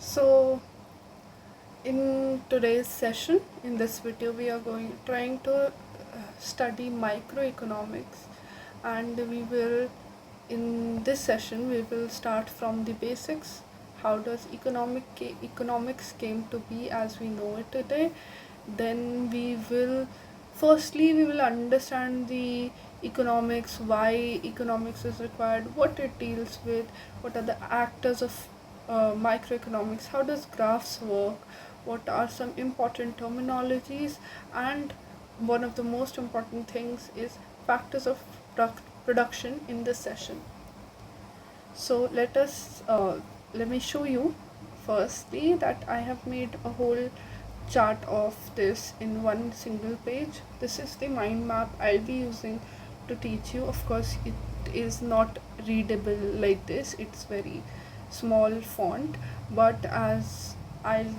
So in today's session, in this video, we are trying to study microeconomics, and we will, in this session, we will start from the basics. How does economics came to be as we know it today? Then firstly we will understand the economics, why economics is required, what it deals with, what are the actors of microeconomics, how does graphs work, what are some important terminologies, and one of the most important things is factors of production in this session. So let me show you firstly that I have made a whole chart of this in one single page. This is the mind map I'll be using to teach you. Of course, it is not readable like this, it's very small font, but as I'll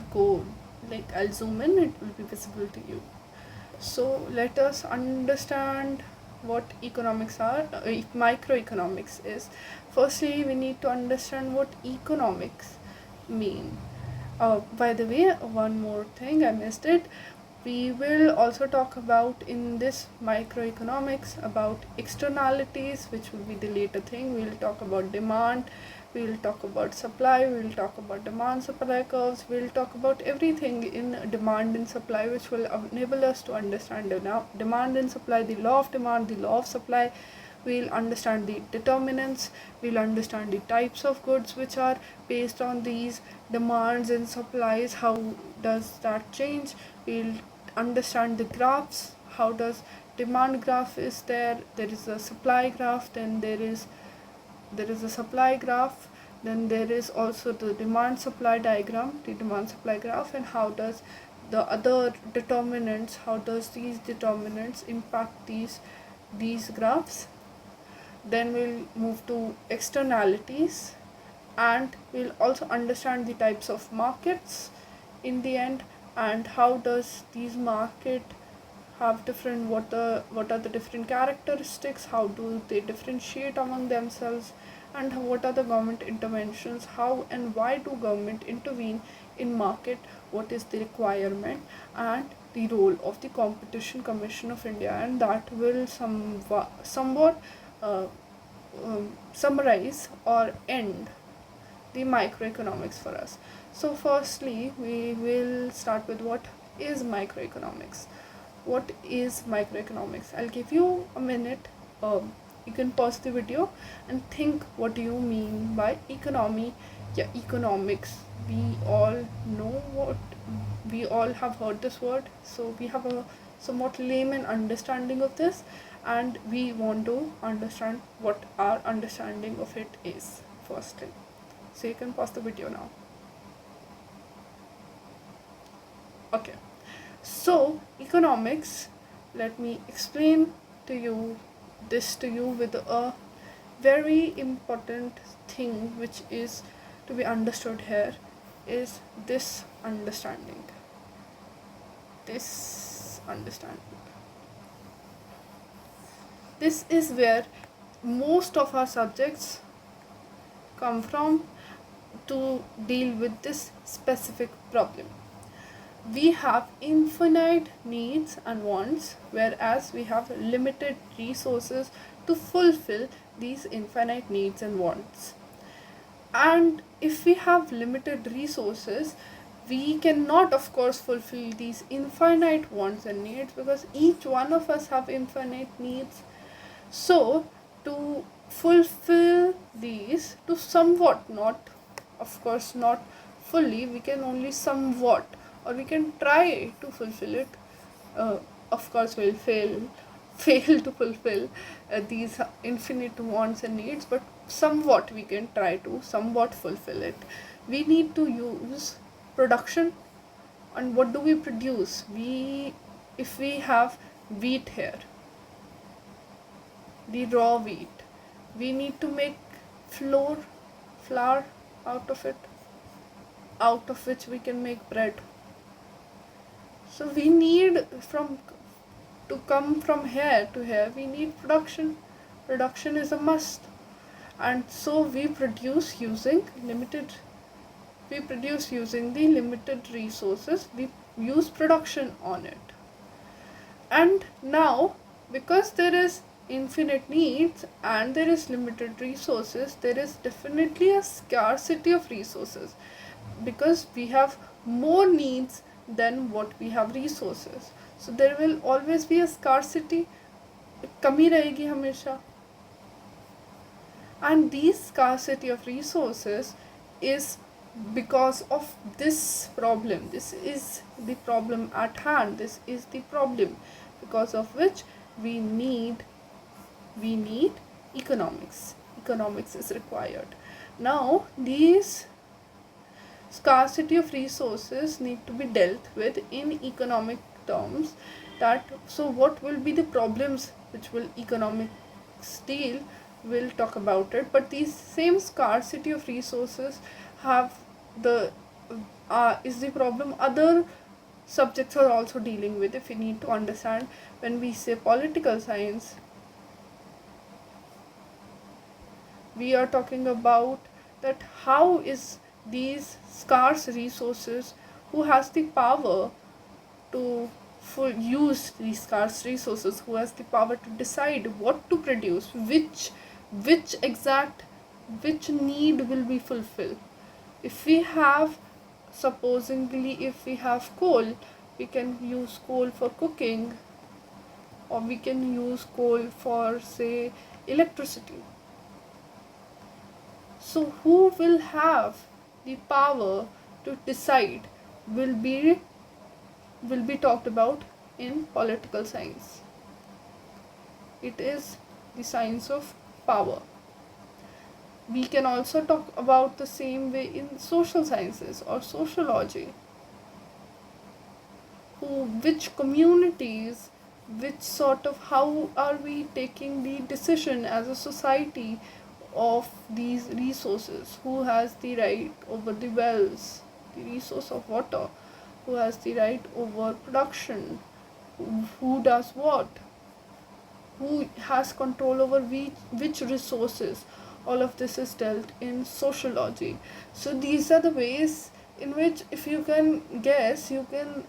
zoom in, it will be visible to you. So let us understand what microeconomics is. Firstly, we need to understand what economics mean. By the way, one more thing, I missed it. We will also talk about in this microeconomics about externalities, which will be the later thing. We'll talk about demand, we'll talk about supply, we'll talk about demand supply curves, we'll talk about everything in demand and supply, which will enable us to understand demand and supply, the law of demand, the law of supply. We'll understand the determinants, we'll understand the types of goods which are based on these demands and supplies, how does that change. We'll understand the graphs, how does demand graph is there is a supply graph, then there is a supply graph, then there is also the demand supply diagram, the demand supply graph, and how does the other determinants, how does these determinants impact these graphs. Then we'll move to externalities, and we'll also understand the types of markets in the end, and how does these market have different, what are the different characteristics, how do they differentiate among themselves, and what are the government interventions, how and why do government intervene in market, what is the requirement, and the role of the Competition Commission of India. And that will somewhat summarize or end the microeconomics for us. So firstly, we will start with what is microeconomics. What is microeconomics? I'll give you a minute. You can pause the video and think, what do you mean by economy? Yeah, economics. We all have heard this word, so we have a somewhat layman understanding of this, and we want to understand what our understanding of it is firstly. So you can pause the video now. Okay, so economics, let me explain to you with a very important thing which is to be understood here, is this understanding. This is where most of our subjects come from to deal with this specific problem. We have infinite needs and wants, whereas we have limited resources to fulfill these infinite needs and wants. And if we have limited resources, we cannot, of course, fulfill these infinite wants and needs, because each one of us have infinite needs. So to fulfill these, to somewhat, not, of course, not fully, we can only somewhat, or we can try to fulfill it. Of course, we'll fail to fulfill these infinite wants and needs, but somewhat we can try to somewhat fulfill it. We need to use production. And what do we produce? If we have wheat here, the raw wheat, we need to make flour out of it, out of which we can make bread. So we need to come from here to here, we need production. Production is a must, and so we produce using limited we produce using the limited resources, we use production on it. And now, because there is infinite needs and there is limited resources, there is definitely a scarcity of resources, because we have more needs than what we have resources. So there will always be a scarcity, कमी रहेगी हमेशा. And this scarcity of resources is because of this problem. This is the problem at hand. This is the problem because of which we need economics. Economics is required. Now these scarcity of resources need to be dealt with in economic terms. That, so what will be the problems which will economics deal, we'll talk about it. But these same scarcity of resources have the is the problem other subjects are also dealing with. If we need to understand, when we say political science, we are talking about that how is these scarce resources, who has the power to use these scarce resources, who has the power to decide what to produce, which need will be fulfilled. If we have, supposedly if we have coal, we can use coal for cooking, or we can use coal for, say, electricity. So who will have the power to decide will be talked about in political science. It is the science of power. We can also talk about the same way in social sciences or sociology. Which communities, which sort of, how are we taking the decision as a society of these resources, who has the right over the wells, the resource of water, who has the right over production, who does what, who has control over which resources. All of this is dealt in sociology. So these are the ways in which, if you can guess, you can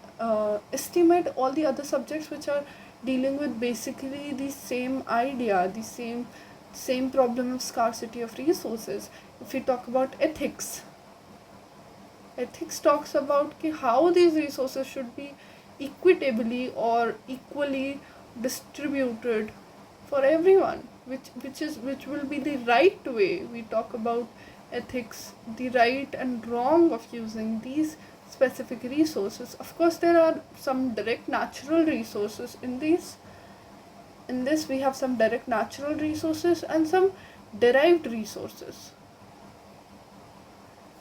estimate all the other subjects which are dealing with basically the same idea, the same problem of scarcity of resources. If we talk about ethics talks about how these resources should be equitably or equally distributed for everyone, which will be the right way. We talk about ethics, the right and wrong of using these specific resources. Of course, there are some direct natural resources in these. In this, we have some direct natural resources and some derived resources,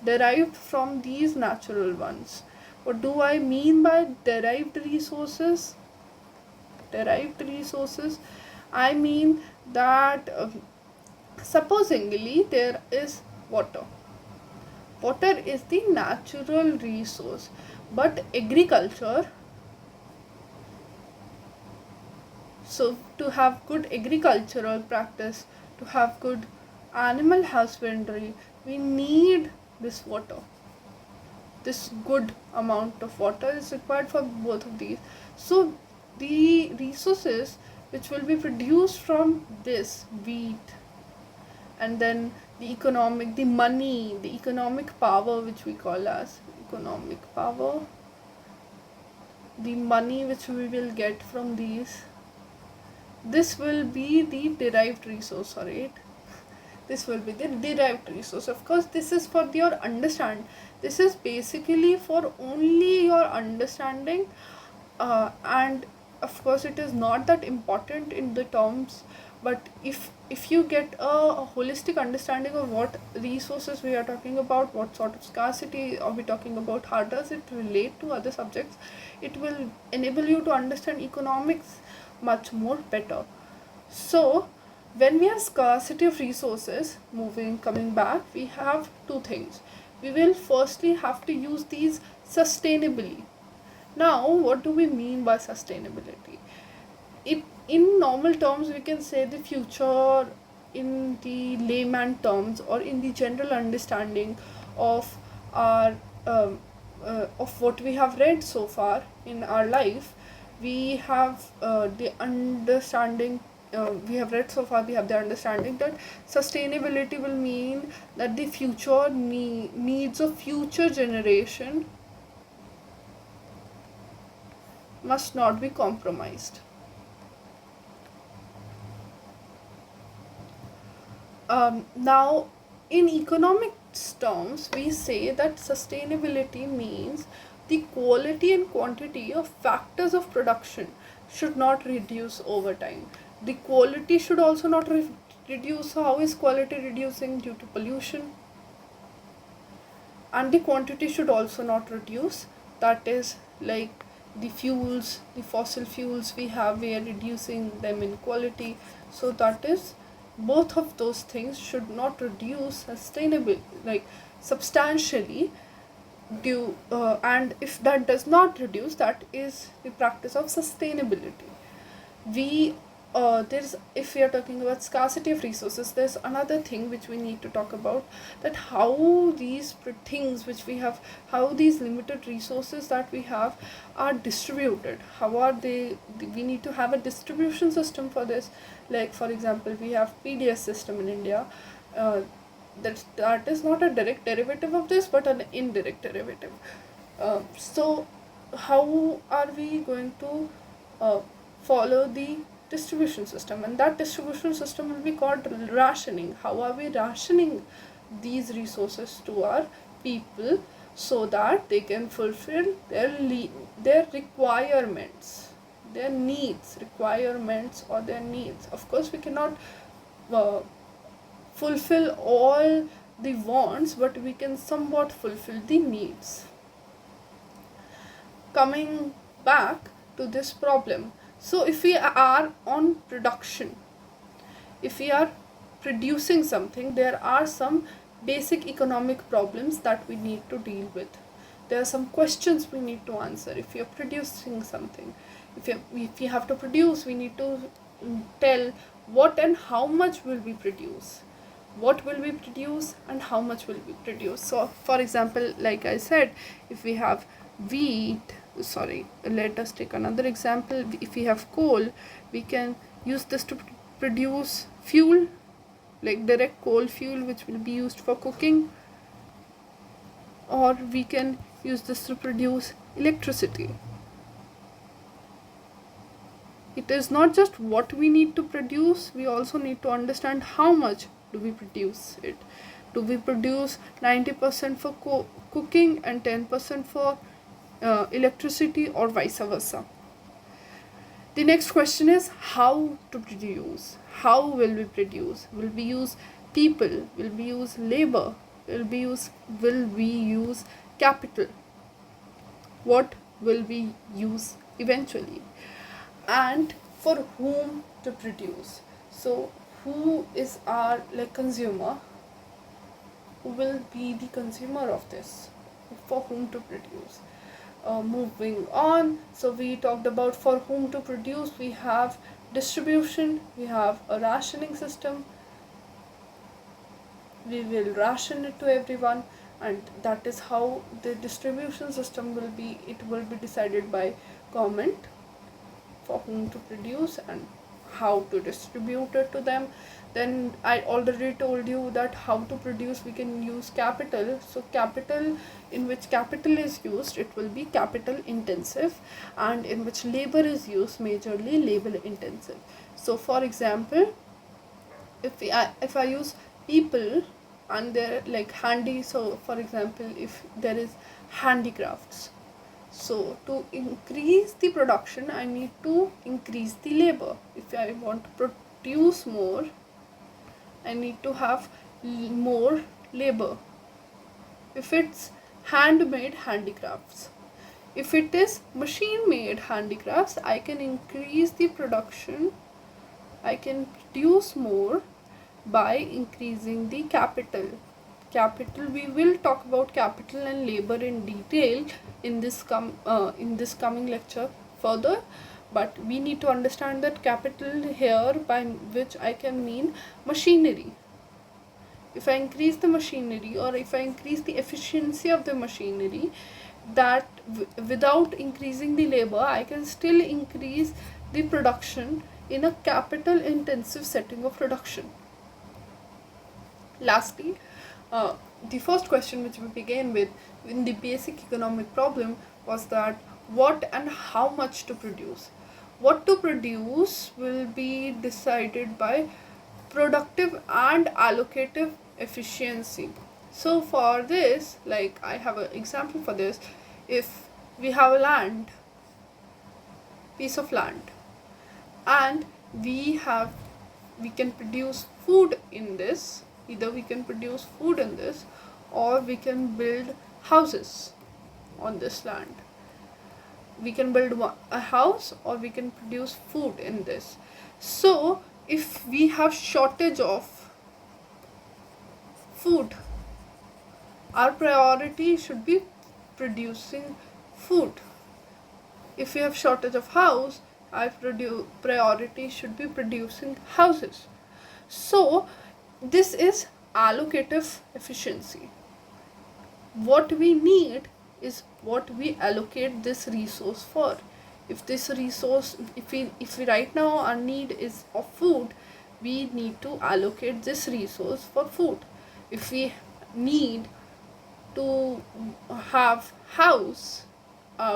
derived from these natural ones. What do I mean by derived resources? Derived resources, I mean that supposingly there is water. Water is the natural resource, but agriculture, so to have good agricultural practice, to have good animal husbandry, we need this water. This good amount of water is required for both of these. So the resources which will be produced from this wheat, and then the money, the economic power, which we call as economic power, the money which we will get from these, this will be the derived resource, right? This will be the derived resource. Of course, this is for your understand. This is basically for only your understanding, and of course it is not that important in the terms, but if you get a holistic understanding of what resources we are talking about, what sort of scarcity are we talking about, how does it relate to other subjects, it will enable you to understand economics much more better. So when we have scarcity of resources, coming back, we have two things. We will firstly have to use these sustainably. Now, what do we mean by sustainability? In normal terms, we can say the future in the layman terms, or in the general understanding of our of what we have read so far in our life, we have the understanding, we have read so far, we have the understanding that sustainability will mean that the future needs of future generation must not be compromised. Now, in economics terms, we say that sustainability means the quality and quantity of factors of production should not reduce over time. The quality should also not reduce. How is quality reducing? Due to pollution. And the quantity should also not reduce. That is like the fuels, the fossil fuels we are reducing them in quality. So that is, both of those things should not reduce sustainable, like substantially, due and if that does not reduce, that is the practice of sustainability. We there's If we are talking about scarcity of resources, there's another thing which we need to talk about, that how these things which we have, how these limited resources that we have are distributed. How are they? We need to have a distribution system for this. Like for example, we have PDS system in India. That is not a direct derivative of this, but an indirect derivative. So how are we going to follow the distribution system? And that distribution system will be called rationing. How are we rationing these resources to our people so that they can fulfill their requirements, their needs, requirements or their needs. Of course we cannot uh, fulfill all the wants, but we can somewhat fulfill the needs. Coming back to this problem, so if we are on production, if we are producing something, there are some basic economic problems that we need to deal with. There are some questions we need to answer. If we are producing something, if you have to produce, we need to tell what and how much will we produce, what will we produce and how much will we produce. So for example, like I said, if we have wheat, sorry, let us take another example. If we have coal, we can use this to produce fuel, like direct coal fuel, which will be used for cooking, or we can use this to produce electricity. It is not just what we need to produce, we also need to understand how much do we produce it. Do we produce 90% for cooking and 10% for electricity, or vice versa? The next question is how to produce. How will we produce? Will we use people? Will we use labor? Will we use capital? What will we use eventually? And for whom to produce? So who is our consumer? Who will be the consumer of this? For whom to produce? Moving on, so we talked about for whom to produce. We have distribution, we have a rationing system, we will ration it to everyone, and that is how the distribution system will be. It will be decided by government for whom to produce and how to distribute it to them. Then I already told you that how to produce, we can use capital. So capital, in which capital is used, it will be capital intensive, and in which labor is used, majorly labor intensive. So for example, if I use people and they're like handy, so for example, if there is handicrafts, so to increase the production, I need to increase the labor. If I want to produce more, I need to have more labor. If it's handmade handicrafts, if it is machine made handicrafts, I can increase the production, I can produce more by increasing the capital. We will talk about capital and labor in detail in this coming lecture further, but we need to understand that capital here, by which I can mean machinery. if I increase the machinery, or if I increase the efficiency of the machinery, that without increasing the labor, I can still increase the production in a capital intensive setting of production. Lastly, the first question which we began with in the basic economic problem was that what and how much to produce. What to produce will be decided by productive and allocative efficiency. So for this, like I have an example for this. If we have a piece of land, and we can produce food in this, either we can produce food in this, or we can build houses on this land. We can build a house, or we can produce food in this. So if we have shortage of food, our priority should be producing food. If we have shortage of house, our priority should be producing houses. So this is allocative efficiency. What we need is what we allocate this resource for. If this resource, if we right now our need is of food, we need to allocate this resource for food. If we need to have house,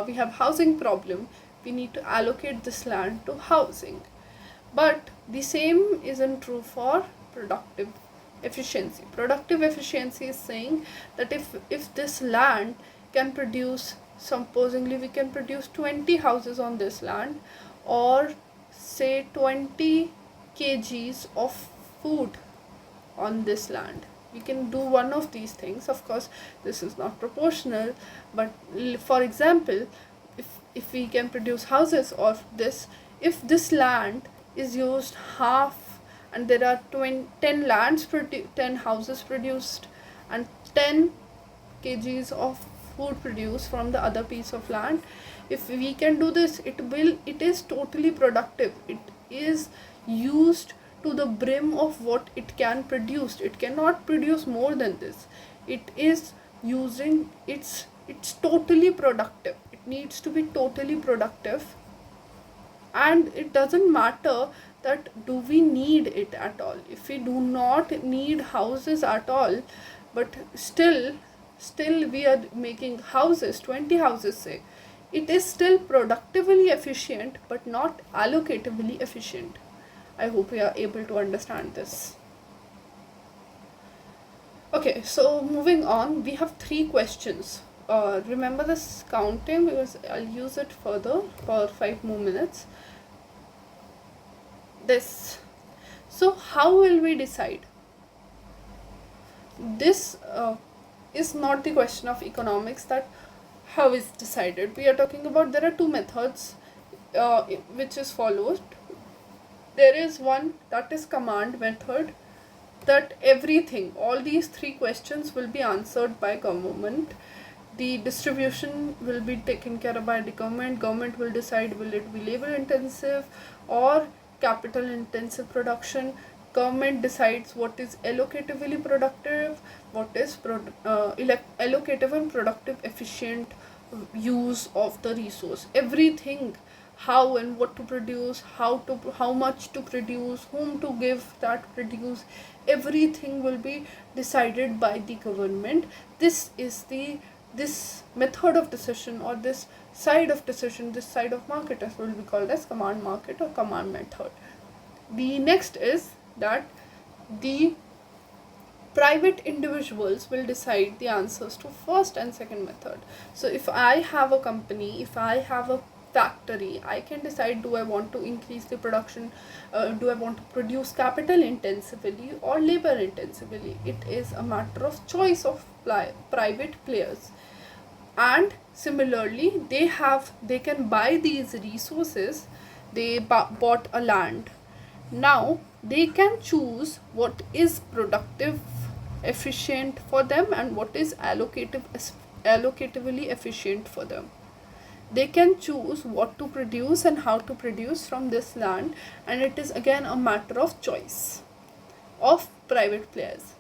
we have housing problem, we need to allocate this land to housing. But the same isn't true for productive efficiency. Productive efficiency is saying that if this land can produce, supposedly we can produce 20 houses on this land, or say 20 kgs of food on this land, we can do one of these things. Of course this is not proportional, but for example, if we can produce houses of this, if this land is used half, and there are 10 houses produced and 10 kgs of food produced from the other piece of land, if we can do this, it is totally productive. It is used to the brim of what it can produce. It cannot produce more than this. It is using, it's totally productive. It needs to be totally productive, and it doesn't matter that do we need it at all. If we do not need houses at all, but still we are making houses, 20 houses say, it is still productively efficient but not allocatively efficient. I hope we are able to understand this. Okay, so moving on, we have 3 questions. Remember this counting, because I'll use it further for 5 more minutes. This. So how will we decide? This is not the question of economics, that how is decided. We are talking about, there are 2 methods which is followed. There is one that is command method, that everything, all these 3 questions will be answered by government. The distribution will be taken care of by the government. Government will decide, will it be labor intensive or capital intensive production. Government decides what is allocatively productive, what is allocative and productive efficient use of the resource. Everything, how and what to produce, how much to produce, whom to give that produce, everything will be decided by the government. This method of decision, or this side of decision, this side of market will be called as command market or command method. The next is that the private individuals will decide the answers to first and second method. So if I have a company, if I have a factory, I can decide, do I want to increase the production, do I want to produce capital intensively or labor intensively. It is a matter of choice of private players. And similarly, they can buy these resources. They bought a land. Now they can choose what is productive efficient for them and what is allocatively efficient for them. They can choose what to produce and how to produce from this land, and it is again a matter of choice of private players.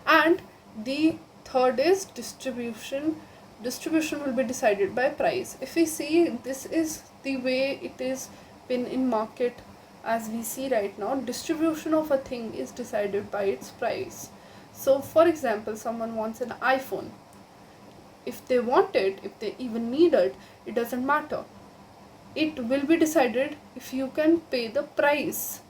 And the third is distribution will be decided by price. If we see, this is the way it is been in market. As we see right now, distribution of a thing is decided by its price. So for example, someone wants an iPhone. If they want it, if they even need it, it doesn't matter. It will be decided if you can pay the price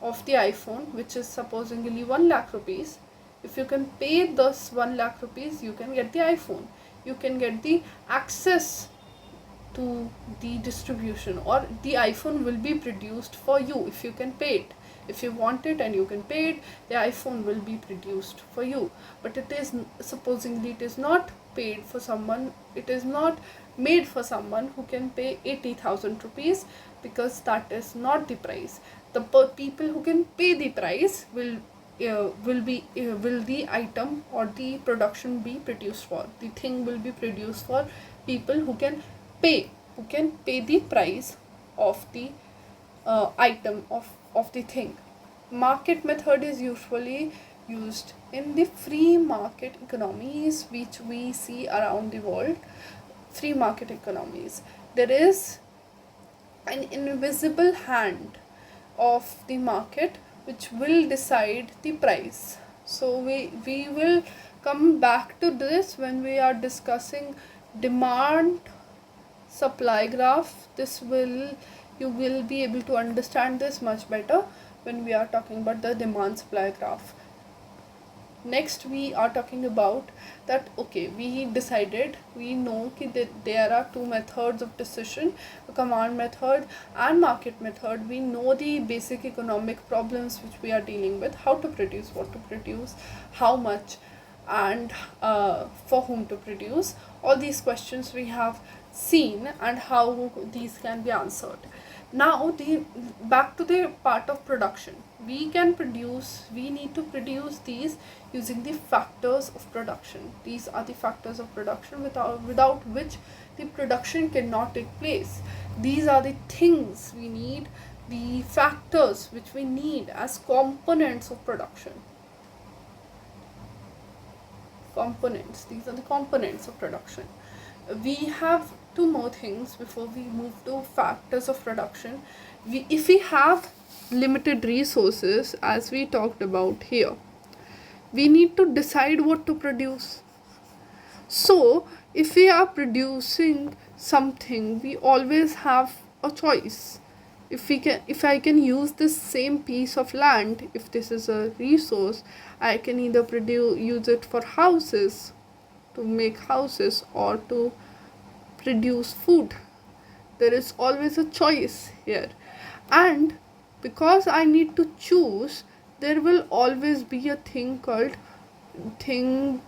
of the iPhone, which is supposedly 1 lakh rupees. If you can pay those 1 lakh rupees, you can get the iPhone. You can get the access to the distribution, or the iPhone will be produced for you if you can pay it. If you want it and you can pay it, the iPhone will be produced for you. But it is supposedly, it is not paid for someone, it is not made for someone who can pay 80,000 rupees, because that is not the price. The people who can pay the price will the item or the production be produced for, the thing will be produced for people who can pay the price of the item of the thing. Market method is usually used in the free market economies which we see around the world. Free market economies, there is an invisible hand of the market which will decide the price. So we will come back to this when we are discussing demand supply graph. This will, you will be able to understand this much better when we are talking about the demand supply graph. Next we are talking about that, okay, we decided, we know that there are two methods of decision, a command method and market method. We know the basic economic problems which we are dealing with, how to produce, what to produce, how much, and for whom to produce. All these questions we have seen and how these can be answered. Now the back to the part of production. We need to produce these using the factors of production. These are the factors of production without which the production cannot take place. These are the things we need, the factors which we need as components of production. These are the components of production. We have two more things before we move to factors of production. If we have limited resources, as we talked about here, we need to decide what to produce. So if we are producing something, we always have a choice. If I can use this same piece of land, if this is a resource, I can either use it for houses, to make houses, or to produce food. There is always a choice here. And because I need to choose, there will always be a thing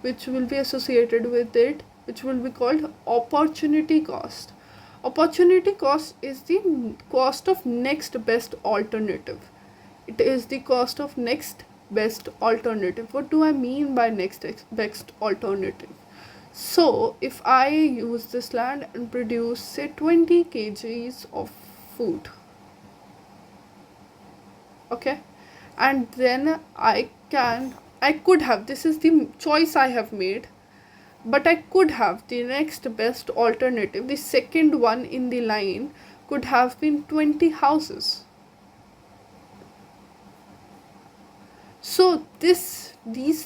which will be associated with it, which will be called opportunity cost. Opportunity cost is the cost of next best alternative. It is the cost of next best alternative. What do I mean by next best alternative? So if I use this land and produce, say, 20 kgs of food, okay, and then I could have, this is the choice I have made, but I could have the next best alternative, the second one in the line could have been 20 houses. So these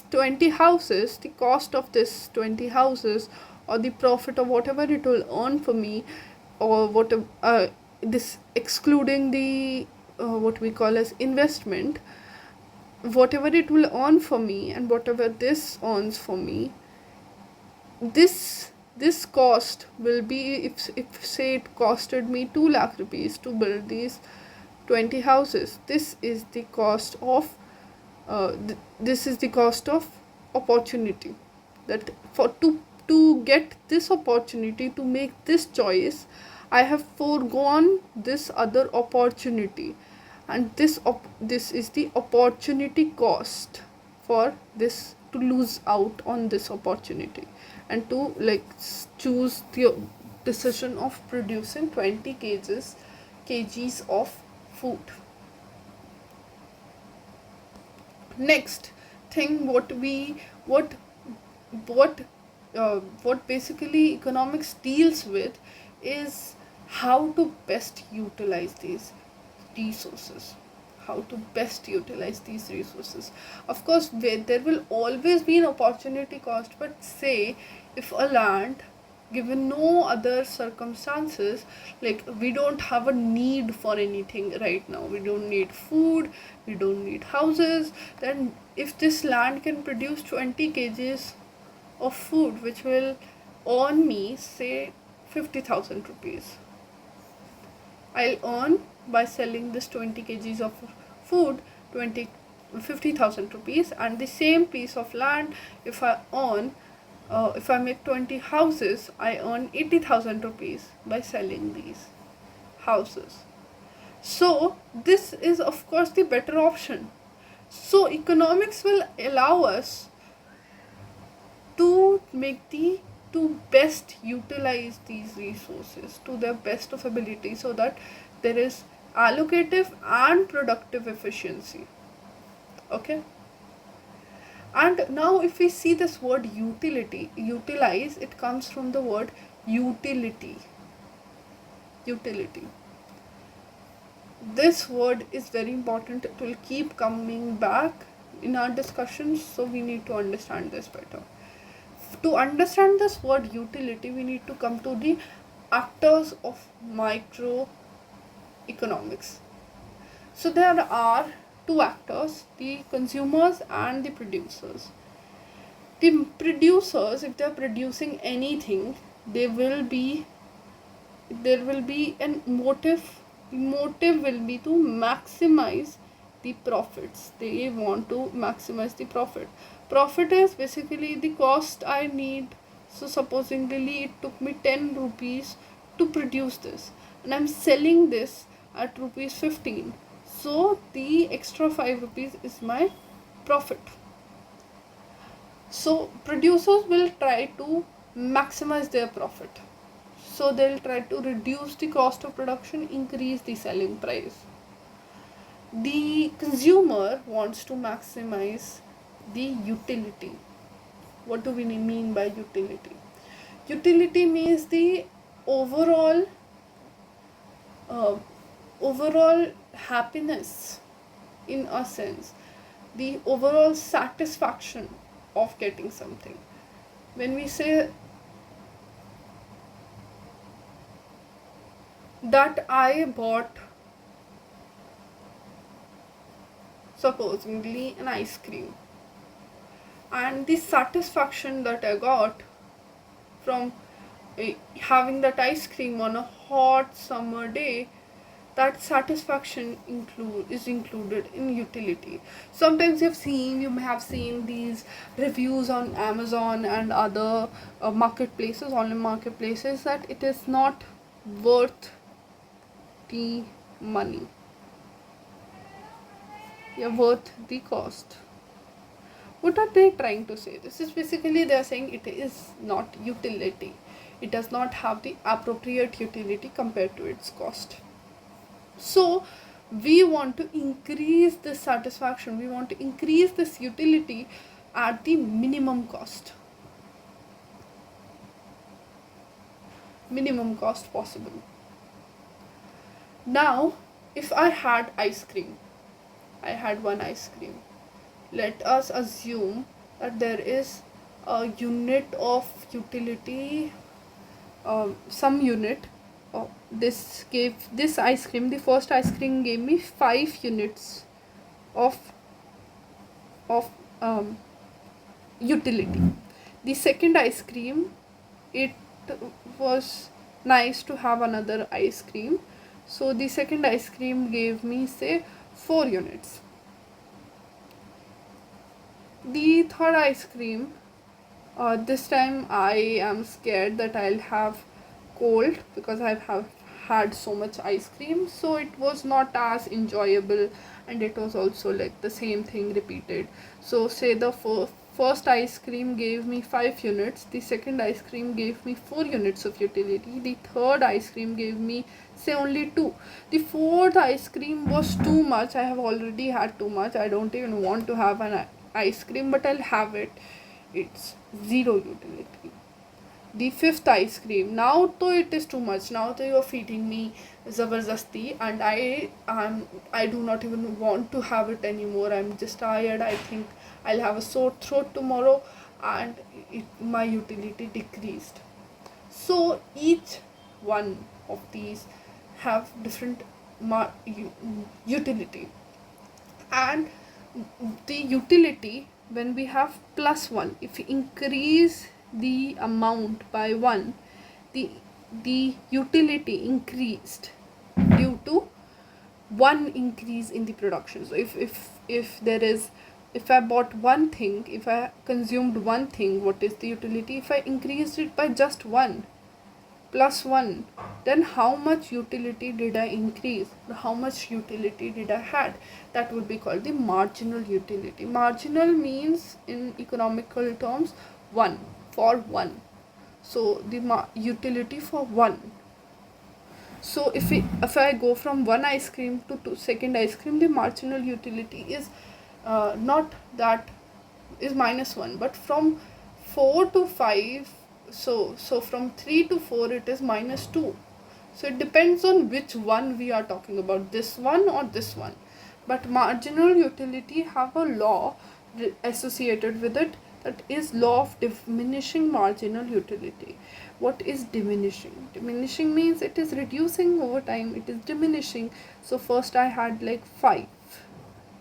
20 houses, the cost of this 20 houses, or the profit or whatever it will earn for me, or whatever, this excluding the what we call as investment, whatever it will earn for me and whatever this earns for me, this cost will be, if say it costed me 2 lakh rupees to build these 20 houses, this is the cost of this is the cost of opportunity. That for to get this opportunity, to make this choice, I have foregone this other opportunity, and this is the opportunity cost for this, to lose out on this opportunity and to choose the decision of producing 20 kgs of food. Next thing what we what what what basically economics deals with is how to best utilize these resources, how to best utilize these resources. Of course, there will always be an opportunity cost, but say if a land, given no other circumstances, like we don't have a need for anything right now, we don't need food, we don't need houses, then if this land can produce 20 kgs of food which will earn me say 50,000 rupees, I'll earn by selling this 20 kgs of food 20 50,000 rupees. And the same piece of land, if I earn if I make 20 houses, I earn 80,000 rupees by selling these houses. So this is of course the better option. So economics will allow us to make the to best utilize these resources to their best of ability, so that there is allocative and productive efficiency. Okay. And now if we see this word utilize, it comes from the word utility. Utility. This word is very important. It will keep coming back in our discussions, so we need to understand this better. To understand this word utility, we need to come to the actors of microeconomics. So there are two actors, the consumers and the producers. The producers, if they are producing anything, there will be an motive will be to maximize the profits. They want to maximize the profit is basically the cost I need. So supposedly it took me 10 rupees to produce this, and I'm selling this at rupees 15, so the extra 5 rupees is my profit. So producers will try to maximize their profit, so they'll try to reduce the cost of production, increase the selling price. The consumer wants to maximize the utility. What do we mean by utility? Utility means the overall happiness, in a sense, the overall satisfaction of getting something. When we say that I bought supposedly an ice cream, and the satisfaction that I got from having that ice cream on a hot summer day, that satisfaction is included in utility. Sometimes you may have seen these reviews on Amazon and other marketplaces, online marketplaces, that it is not worth the money, you're worth the cost. What are they trying to say? This is basically they are saying it is not utility. It does not have the appropriate utility compared to its cost. So we want to increase this satisfaction, we want to increase this utility at the minimum cost possible. Now if I had one ice cream, let us assume that there is a unit of utility, some unit. This ice cream, the first ice cream gave me 5 units of utility. The second ice cream, it was nice to have another ice cream, so the second ice cream gave me say 4 units. The third ice cream, this time I am scared that I'll have cold because I have had so much ice cream, so it was not as enjoyable, and it was also like the same thing repeated. So say the first ice cream gave me 5 units, the second ice cream gave me 4 units of utility, the third ice cream gave me say only 2, the fourth ice cream was too much, I have already had too much, I don't even want to have an ice cream, but I'll have it. it's zero utility. The fifth ice cream, now though it is too much, now though you are feeding me zabardasti, and I do not even want to have it anymore. I'm just tired. I think I'll have a sore throat tomorrow, and my utility decreased. So each one of these have different utility, and the utility, when we have plus 1, if we increase the amount by 1, the utility increased due to 1 increase in the production. So if there is, if I bought one thing, if I consumed one thing, what is the utility? If I increased it by just 1 plus 1, then how much utility did I increase? How much utility did I had? That would be called the marginal utility. Marginal means in economical terms 1, for 1. So the utility for 1. So if I go from one ice cream to second ice cream, the marginal utility is not that, is -1, but from 4 to 5, so from 3 to 4 it is -2. So it depends on which one we are talking about, this one or this one. But marginal utility have a law associated with it, that is law of diminishing marginal utility. What is diminishing? Diminishing means it is reducing over time, it is diminishing. So first I had like 5.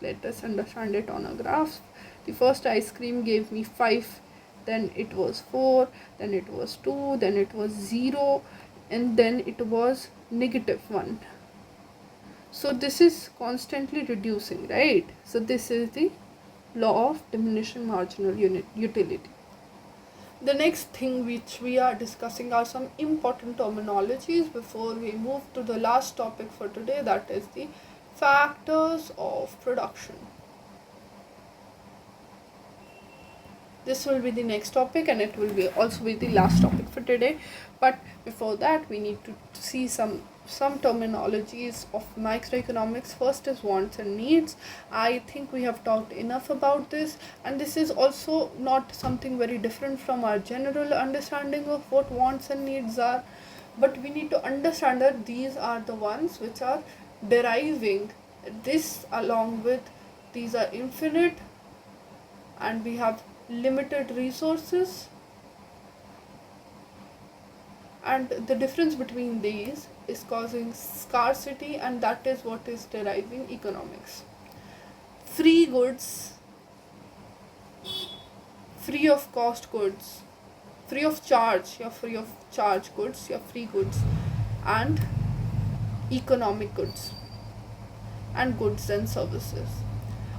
Let us understand it on a graph. The first ice cream gave me 5, then it was 4, then it was 2, then it was 0, and then it was -1. So this is constantly reducing, right? So this is the law of diminishing marginal utility. The next thing which we are discussing are some important terminologies before we move to the last topic for today, that is the factors of production. This will be the next topic, and it will be also be the last topic for today. But before that, we need to see some terminologies of microeconomics. First is wants and needs. I think we have talked enough about this, and this is also not something very different from our general understanding of what wants and needs are, but we need to understand that these are the ones which are deriving this, along with these are infinite, and we have limited resources, and the difference between these is causing scarcity, and that is what is deriving economics. Free goods, free of cost goods, free of charge goods, your free goods, and economic goods, and goods and services.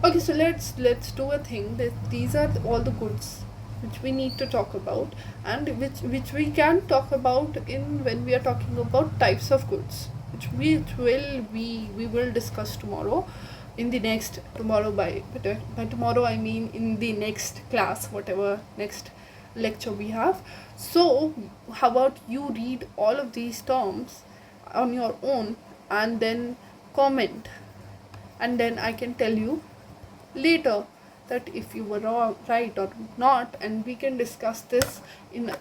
Okay, so let's do a thing that these are all the goods which we need to talk about, and which we can talk about in when we are talking about types of goods, which we will discuss tomorrow in the next tomorrow. By tomorrow I mean in the next class, whatever next lecture we have. So how about you read all of these terms on your own and then comment, and then I can tell you later that if you were wrong, right or not, and we can discuss this in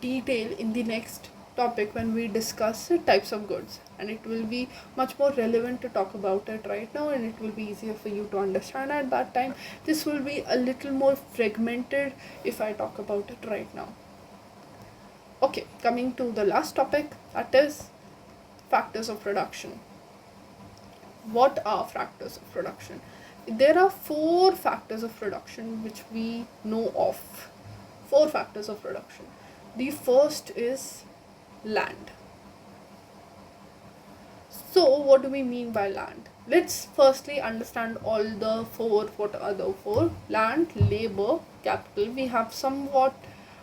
detail in the next topic when we discuss types of goods, and it will be much more relevant to talk about it right now, and it will be easier for you to understand at that time. This will be a little more fragmented if I talk about it right now. Okay, coming to the last topic, that is factors of production. What are factors of production? There are 4 factors of production which we know of. 4 factors of production. The first is land. So what do we mean by land? Let's firstly understand all the 4. What are the 4? Land, labor, capital. We have somewhat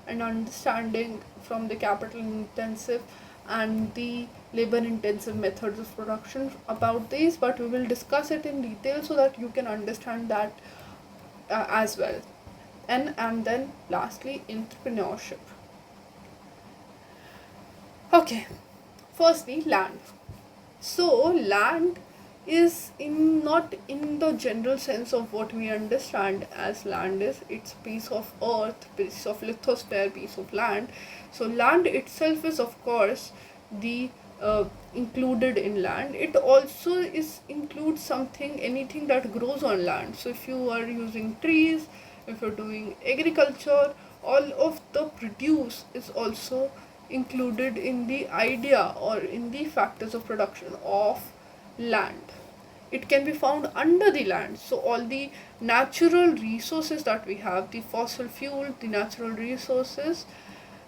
an understanding from the capital intensive and the labor intensive methods of production about these, but we will discuss it in detail so that you can understand that as well. And then lastly, entrepreneurship. Okay, firstly, land. So land is in not in the general sense of what we understand as land is. It's piece of earth, piece of lithosphere, piece of land. So land itself is of course the included in land. It also is includes something, anything that grows on land. So if you are using trees, if you're doing agriculture, all of the produce is also included in the idea or in the factors of production of land. It can be found under the land. So all the natural resources that we have, the fossil fuel, the natural resources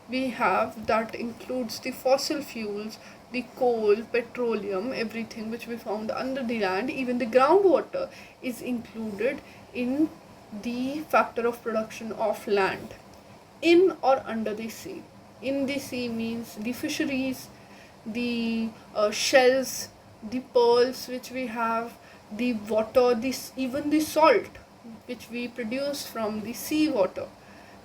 we have, that includes the fossil fuels, the coal, petroleum, everything which we found under the land, even the groundwater is included in the factor of production of land, in or under the sea. In the sea means the fisheries, the shells, the pearls which we have, the water, this even the salt which we produce from the sea water.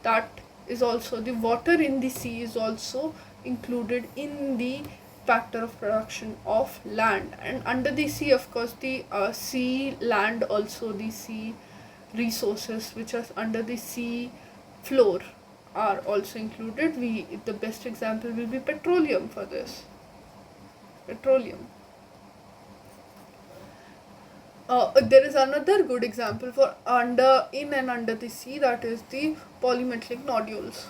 That is also, the water in the sea is also included in the factor of production of land. And under the sea, of course, the sea, land, also the sea resources which are under the sea floor are also included. The best example will be petroleum for this. Petroleum. There is another good example for in and under the sea, that is the polymetallic nodules.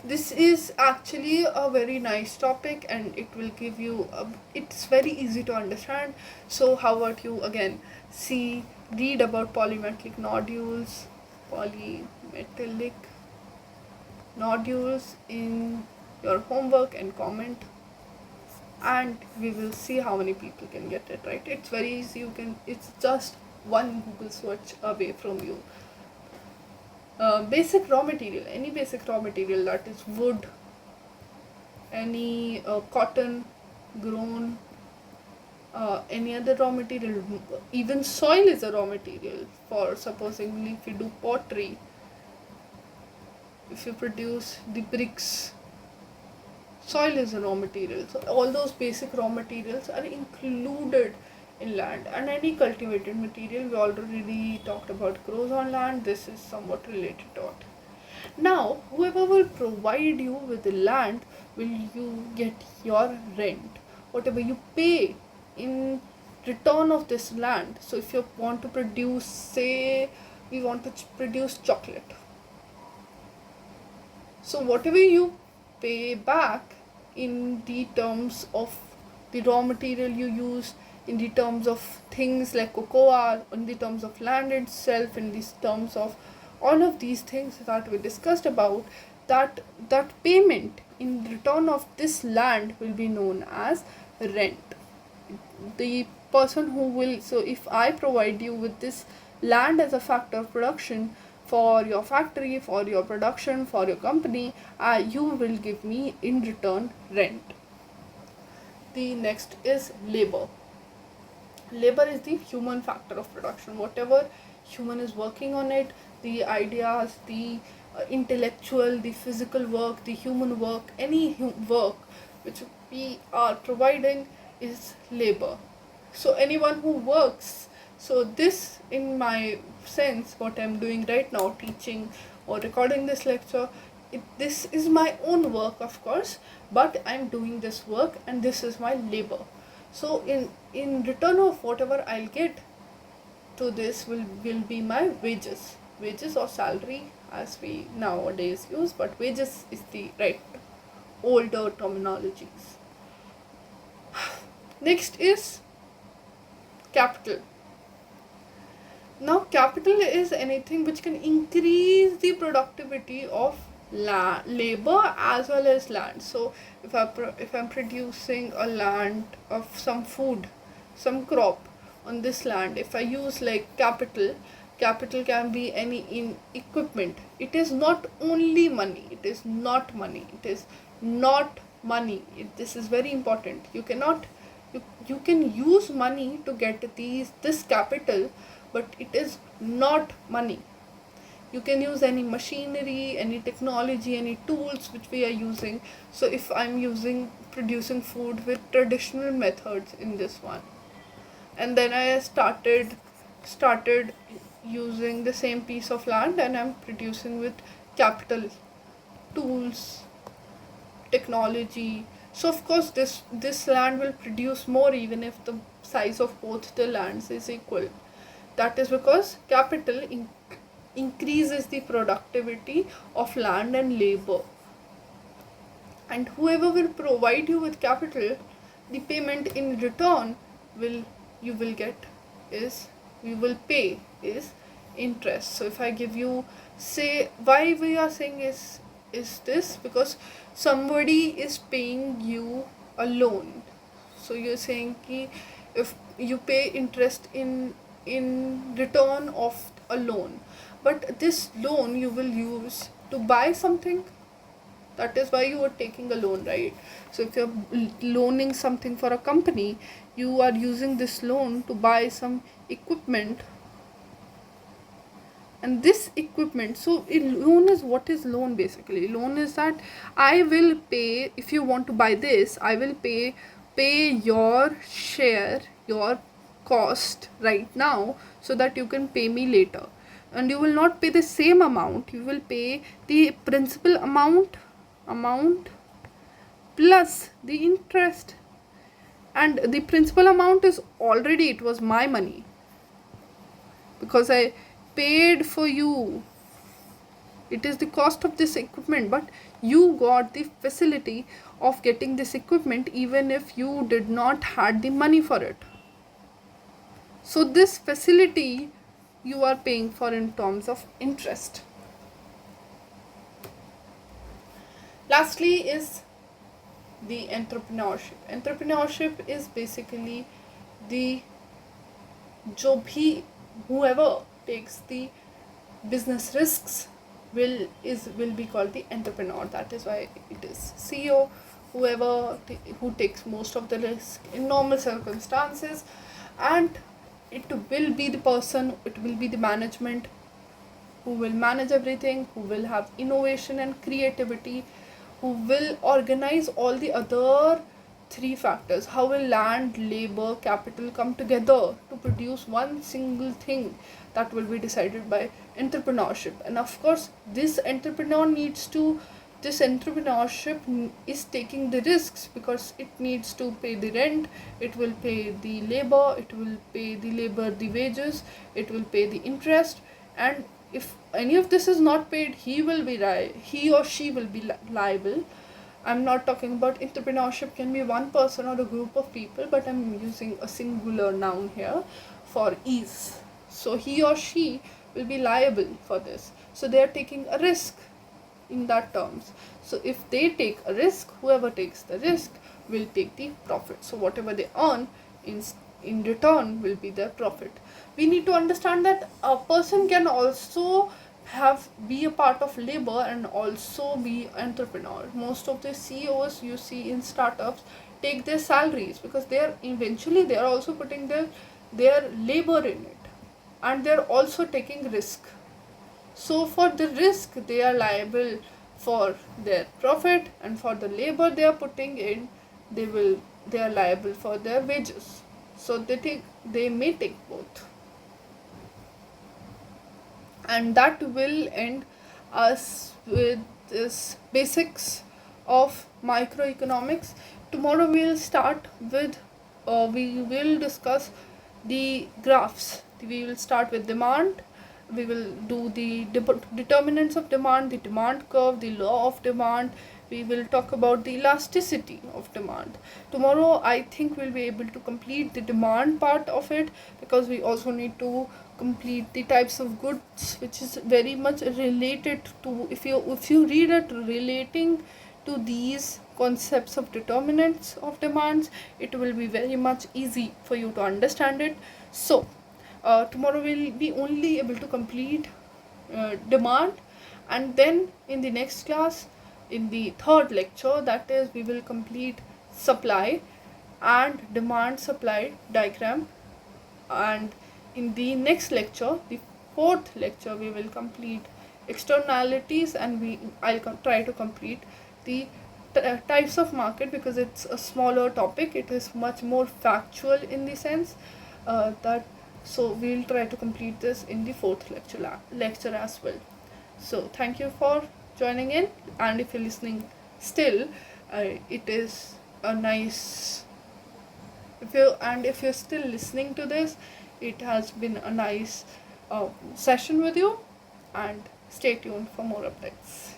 This is actually a very nice topic, and it will give you it's very easy to understand. So how about you again read about polymetallic nodules in your homework and comment, and we will see how many people can get it right. It's very easy. It's just one Google search away from you. Basic raw material, any basic raw material, that is wood, any cotton grown, any other raw material, even soil is a raw material. For supposingly, if you do pottery, if you produce the bricks, soil is a raw material. So all those basic raw materials are included in land. And any cultivated material, we already talked about, grows on land. This is somewhat related to it. Now whoever will provide you with the land, will you get your rent, whatever you pay in return of this land. So if you want to produce, say we want to produce chocolate, so whatever you pay back in the terms of the raw material you use, in the terms of things like cocoa, in the terms of land itself, in the terms of all of these things that we discussed about, that payment in return of this land will be known as rent. The person who will, so if I provide you with this land as a factor of production for your factory, for your production, for your company, you will give me in return rent. The next is labor. Labor is the human factor of production. Whatever human is working on it, the ideas, the intellectual, the physical work, the human work, any work which we are providing is labor. So anyone who works, so this, in my sense, what I'm doing right now, teaching or recording this lecture, this is my own work, of course, but I'm doing this work and this is my labor. So in return of whatever I'll get to this will be my wages or salary, as we nowadays use, but wages is the right older terminologies. Next is capital. Now capital is anything which can increase the productivity of labor as well as land. So if I'm producing a land of some food, some crop on this land, if I use like capital can be any in equipment. It is not only money. It is not money. This is very important. You can use money to get this capital, but it is not money. You can use any machinery, any technology, any tools which we are using. So if I'm producing food with traditional methods in this one, and then I started using the same piece of land and I'm producing with capital, tools, technology. So of course this land will produce more even if the size of both the lands is equal. That is because capital increases the productivity of land and labor, and whoever will provide you with capital, the payment in return will you will get is we will pay is interest. So if I give you, say, why we are saying is this, because somebody is paying you a loan. So you're saying ki if you pay interest in return of a loan, but this loan you will use to buy something. That is why you are taking a loan, right? So if you're loaning something for a company, you are using this loan to buy some equipment. And this equipment, so loan is, what is loan basically? Loan is that I will pay, if you want to buy this, I will pay your share, your cost right now, so that you can pay me later. And you will not pay the same amount, you will pay the principal amount plus the interest. And the principal amount is already, it was my money because I paid for you. It is the cost of this equipment, but you got the facility of getting this equipment even if you did not had the money for it. So this facility you are paying for in terms of interest. Lastly is the entrepreneurship. Entrepreneurship is basically the whoever takes the business risks will be called the entrepreneur. That is why it is CEO, who takes most of the risk in normal circumstances, and it will be the management who will manage everything, who will have innovation and creativity, who will organize all the other three factors. How will land, labor, capital come together to produce one single thing? That will be decided by entrepreneurship. And of course this entrepreneurship is taking the risks because it needs to pay the rent, it will pay the labor, the wages, it will pay the interest. And if any of this is not paid, he or she will be liable. I'm not talking about entrepreneurship can be one person or a group of people, but I'm using a singular noun here for ease. So he or she will be liable for this. So they are taking a risk in that terms. So if they take a risk, whoever takes the risk will take the profit. So whatever they earn in return will be their profit. We need to understand that a person can also be a part of labor and also be entrepreneur. Most of the CEOs you see in startups take their salaries because they are also putting their labor in it, and they are also taking risk. So for the risk they are liable for their profit, and for the labor they are putting in, they are liable for their wages. So they may take both. And that will end us with this basics of microeconomics. Tomorrow we will discuss the graphs. We will start with demand. We will do the determinants of demand, the demand curve, the law of demand. We will talk about the elasticity of demand. Tomorrow I think we'll be able to complete the demand part of it, because we also need to complete the types of goods, which is very much related to, if you read it relating to these concepts of determinants of demands, it will be very much easy for you to understand it. So tomorrow we'll be only able to complete demand, and then in the next class, in the third lecture, that is, we will complete supply and demand supply diagram. And in the next lecture, the fourth lecture, we will complete externalities, and try to complete the types of market, because it's a smaller topic. It is much more factual in the sense that so we'll try to complete this in the fourth lecture as well. So thank you for joining in, and if you're listening still, it is a nice, if you're still listening to this, it has been a nice session with you, and stay tuned for more updates.